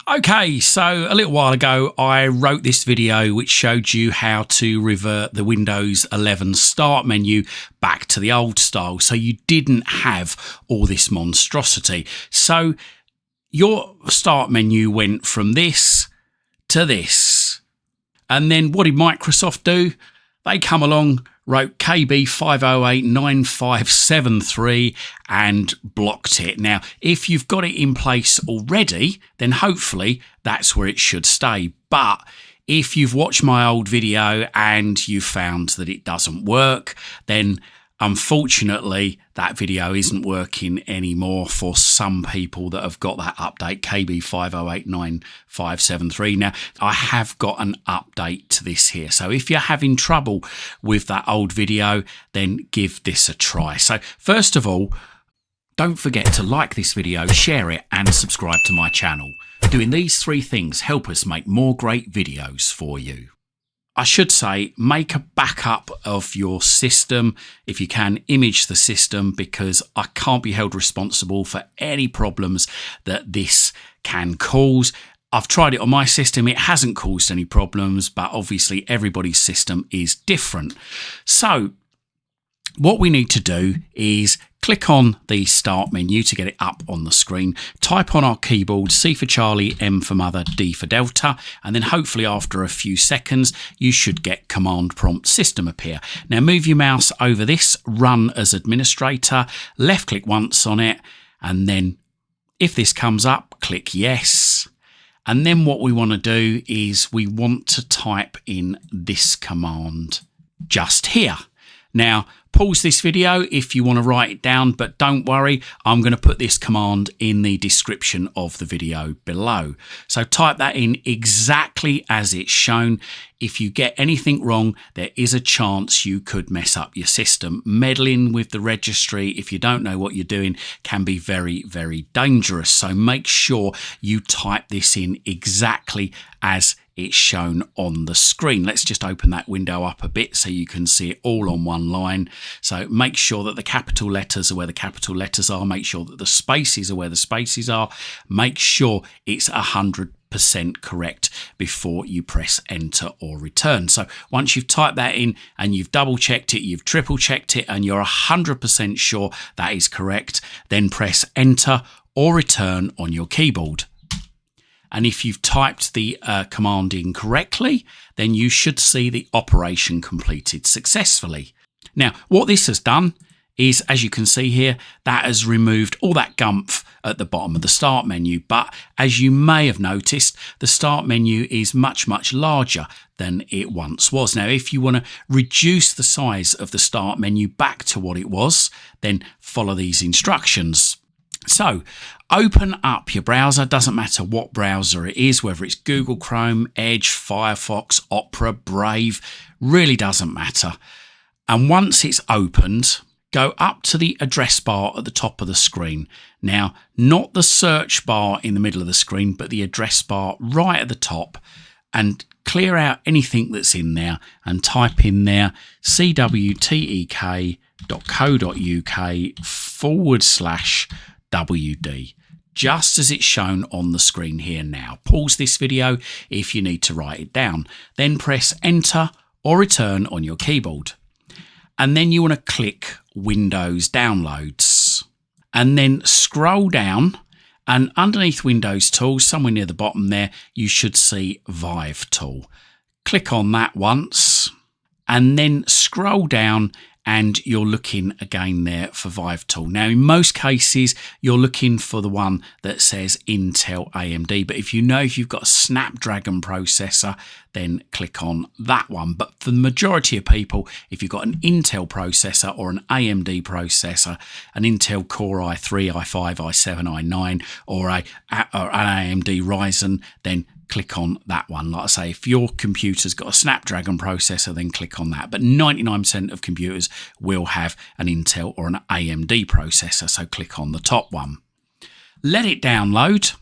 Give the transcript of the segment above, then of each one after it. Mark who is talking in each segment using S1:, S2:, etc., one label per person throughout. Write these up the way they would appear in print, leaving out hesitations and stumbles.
S1: Okay, so a little while ago I wrote this video which showed you how to revert the Windows 11 start menu back to the old style, so you didn't have all this monstrosity. So your start menu went from this to this, and then what did Microsoft do? They come along, wrote KB5089573 and blocked it. Now, if you've got it in place already, then hopefully that's where it should stay. But if you've watched my old video and you've found that it doesn't work, then unfortunately that video isn't working anymore for some people that have got that update KB5089573. Now, I have got an update to this here, so if you're having trouble with that old video, then give this a try. So first of all, don't forget to like this video, share it and subscribe to my channel. Doing these three things help us make more great videos for you. I should say, make a backup of your system if you can. Image the system, because I can't be held responsible for any problems that this can cause. I've tried it on my system, it hasn't caused any problems, but obviously everybody's system is different. So what we need to do is click on the start menu to get it up on the screen. Type on our keyboard C for Charlie, M for Mother, D for Delta, and then hopefully after a few seconds you should get Command Prompt System appear. Now move your mouse over this, Run as Administrator, left click once on it, and then if this comes up, click Yes. And then what we want to do is we want to type in this command just here. Now, pause this video if you want to write it down, but don't worry, I'm going to put this command in the description of the video below. So type that in exactly as it's shown. If you get anything wrong, there is a chance you could mess up your system. Meddling with the registry, if you don't know what you're doing, can be very, very dangerous. So make sure you type this in exactly as it's shown on the screen. Let's just open that window up a bit so you can see it all on one line. So make sure that the capital letters are where the capital letters are. Make sure that the spaces are where the spaces are. Make sure it's 100% correct before you press enter or return. So once you've typed that in and you've double checked it, you've triple checked it, and you're 100% sure that is correct, then press enter or return on your keyboard. And if you've typed the command in correctly, then you should see the operation completed successfully. Now, what this has done is, as you can see here, that has removed all that gumph at the bottom of the start menu. But as you may have noticed, the start menu is much, much larger than it once was. Now, if you want to reduce the size of the start menu back to what it was, then follow these instructions. So open up your browser, doesn't matter what browser it is, whether it's Google Chrome, Edge, Firefox, Opera, Brave, really doesn't matter. And once it's opened, go up to the address bar at the top of the screen. Now, not the search bar in the middle of the screen, but the address bar right at the top, and clear out anything that's in there and type in there cwtek.co.uk/WD, just as it's shown on the screen here now. Pause this video if you need to write it down. Then press enter or return on your keyboard. And then you want to click Windows Downloads. And then scroll down, and underneath Windows Tools, somewhere near the bottom there, you should see ViveTool. Click on that once, and then scroll down, and you're looking again there for ViveTool. Now, in most cases, you're looking for the one that says Intel AMD, but if you've got a Snapdragon processor, then click on that one. But for the majority of people, if you've got an Intel processor or an AMD processor, an Intel Core i3, i5, i7, i9, or an AMD Ryzen, then click on that one. Like I say, if your computer's got a Snapdragon processor, then click on that. But 99% of computers will have an Intel or an AMD processor, so click on the top one. Let it download.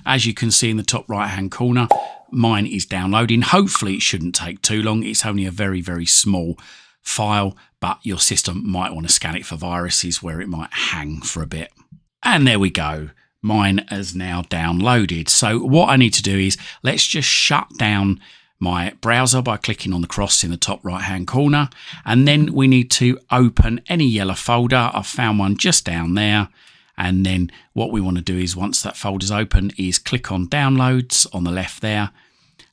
S1: As you can see in the top right hand corner, mine is downloading. Hopefully it shouldn't take too long. It's only a very, very small file, but your system might want to scan it for viruses where it might hang for a bit. And there we go. mine has now downloaded. So what I need to do is let's just shut down my browser by clicking on the cross in the top right hand corner, and then we need to open any yellow folder. I've found one just down there, and then what we want to do is once that folder's open is click on downloads on the left there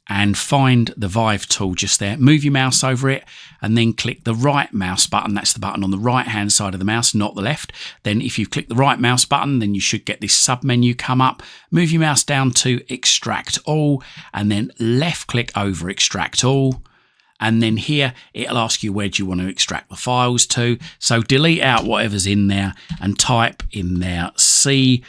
S1: and find the ViveTool just there. Move your mouse over it and then click the right mouse button. That's the button on the right hand side of the mouse, not the left. Then if you click the right mouse button, then you should get this sub menu come up. Move your mouse down to extract all and then left click over extract all. And then here it'll ask you where do you want to extract the files to. So delete out whatever's in there and type in there C:\ViveTool,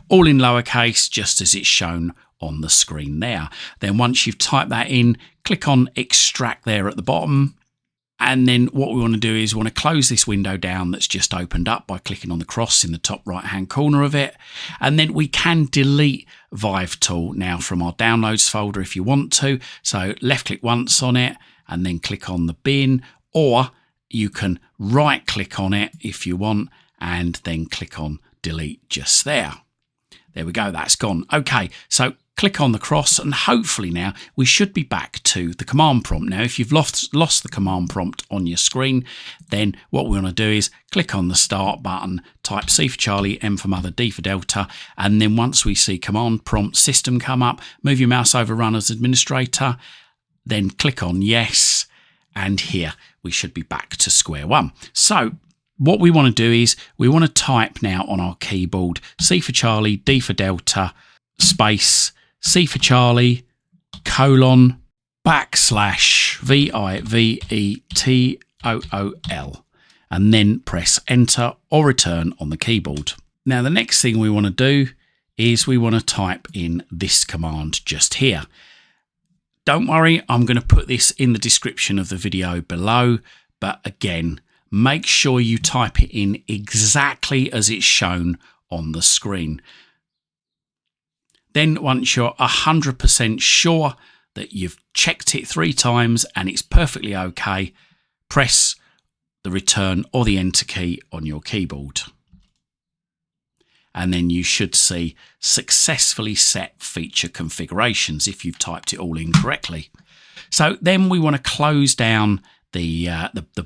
S1: all in lowercase, just as it's shown on the screen there. Then once you've typed that in, click on extract there at the bottom. And then what we want to do is we want to close this window down that's just opened up by clicking on the cross in the top right hand corner of it. And then we can delete ViveTool now from our downloads folder if you want to. So left click once on it and then click on the bin, or you can right click on it if you want and then click on delete just there. There we go, that's gone. Okay, so click on the cross and hopefully now we should be back to the command prompt. Now, if you've lost the command prompt on your screen, then what we want to do is click on the start button, type C for Charlie, M for Mother, D for Delta, and then once we see command prompt system come up, move your mouse over run as administrator, then click on yes, and here we should be back to square one. So what we want to do is we want to type now on our keyboard C for Charlie, D for Delta, space, C for Charlie, colon, backslash, ViveTool, and then press enter or return on the keyboard. Now the next thing we want to do is we want to type in this command just here. Don't worry, I'm going to put this in the description of the video below, but again, make sure you type it in exactly as it's shown on the screen. Then once you're 100% sure that you've checked it 3 times and it's perfectly okay, press the return or the enter key on your keyboard. And then you should see successfully set feature configurations if you've typed it all in correctly. So then we want to close down the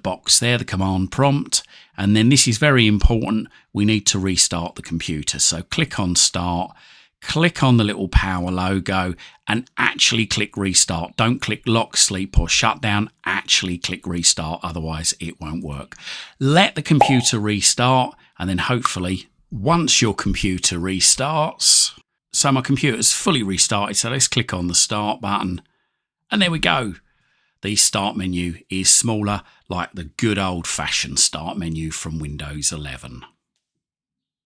S1: box there, the command prompt, and then this is very important. We need to restart the computer. So click on start, click on the little power logo and actually click restart. Don't click lock, sleep or shut down. Actually click restart, otherwise it won't work. Let the computer restart and then hopefully once your computer restarts, so my computer's fully restarted, so let's click on the start button and there we go. The start menu is smaller, like the good old-fashioned start menu from Windows 11.